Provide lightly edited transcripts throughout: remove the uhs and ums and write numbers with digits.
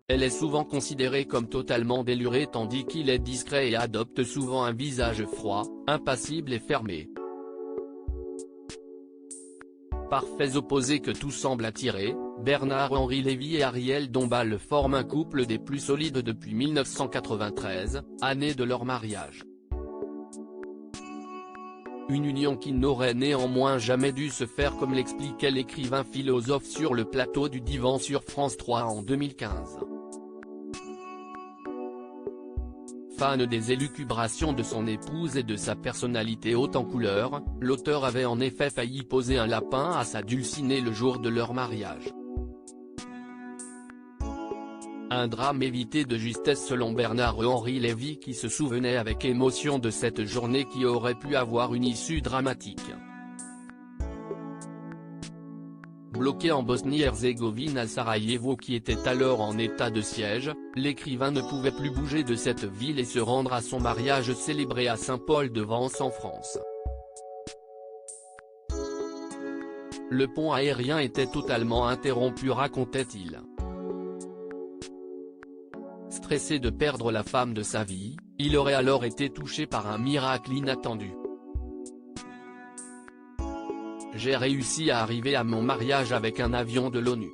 elle est souvent considérée comme totalement délurée tandis qu'il est discret et adopte souvent un visage froid, impassible et fermé. Parfaits opposés que tout semble attirer, Bernard-Henri Lévy et Ariel Dombasle forment un couple des plus solides depuis 1993, année de leur mariage. Une union qui n'aurait néanmoins jamais dû se faire comme l'expliquait l'écrivain philosophe sur le plateau du Divan sur France 3 en 2015. Fan des élucubrations de son épouse et de sa personnalité haute en couleurs, l'auteur avait en effet failli poser un lapin à sa dulcinée le jour de leur mariage. Un drame évité de justesse selon Bernard-Henri Lévy qui se souvenait avec émotion de cette journée qui aurait pu avoir une issue dramatique. Bloqué en Bosnie-Herzégovine à Sarajevo qui était alors en état de siège, l'écrivain ne pouvait plus bouger de cette ville et se rendre à son mariage célébré à Saint-Paul-de-Vence en France. Le pont aérien était totalement interrompu racontait-il. Stressé de perdre la femme de sa vie, il aurait alors été touché par un miracle inattendu. J'ai réussi à arriver à mon mariage avec un avion de l'ONU.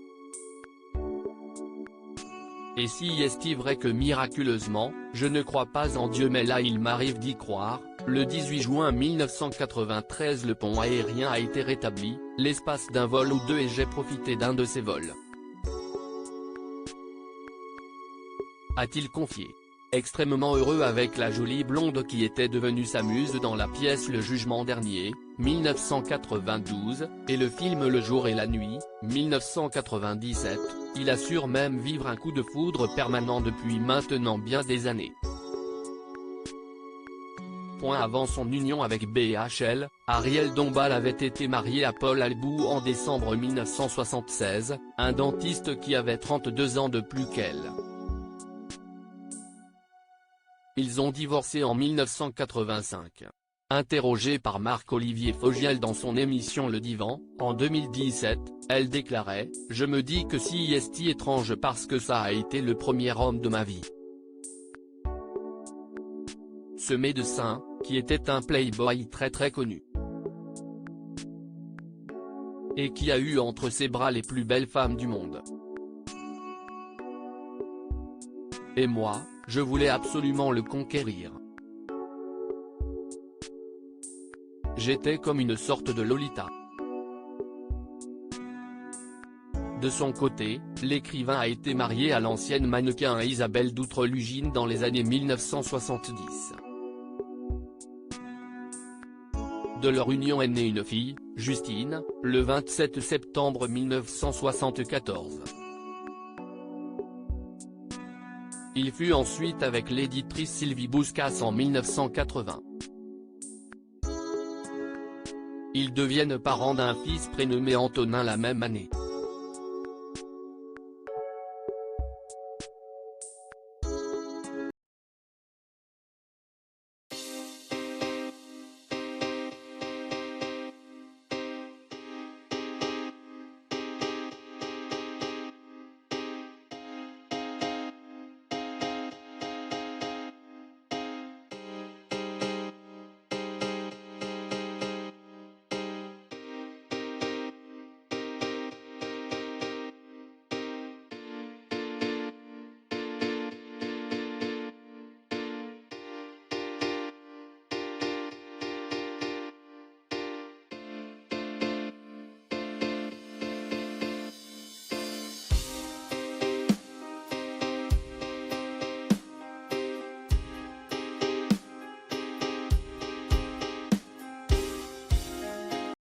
Et si est-il vrai que miraculeusement, je ne crois pas en Dieu mais là il m'arrive d'y croire, le 18 juin 1993 le pont aérien a été rétabli, l'espace d'un vol ou deux et j'ai profité d'un de ces vols. A-t-il confié. Extrêmement heureux avec la jolie blonde qui était devenue sa muse dans la pièce Le Jugement dernier, 1992, et le film Le Jour et la Nuit, 1997, il assure même vivre un coup de foudre permanent depuis maintenant bien des années. Avant son union avec BHL, Ariel Dombasle avait été marié à Paul Albout en décembre 1976, un dentiste qui avait 32 ans de plus qu'elle. Ils ont divorcé en 1985. Interrogée par Marc-Olivier Fogiel dans son émission Le Divan, en 2017, elle déclarait « Je me dis que si est étrange parce que ça a été le premier homme de ma vie. » Ce médecin, qui était un playboy très connu. Et qui a eu entre ses bras les plus belles femmes du monde. Et moi, je voulais absolument le conquérir. J'étais comme une sorte de Lolita. De son côté, l'écrivain a été marié à l'ancienne mannequin Isabelle d'Outre-Lugine dans les années 1970. De leur union est née une fille, Justine, le 27 septembre 1974. Il fut ensuite avec l'éditrice Sylvie Bouscasse en 1980. Ils deviennent parents d'un fils prénommé Antonin la même année.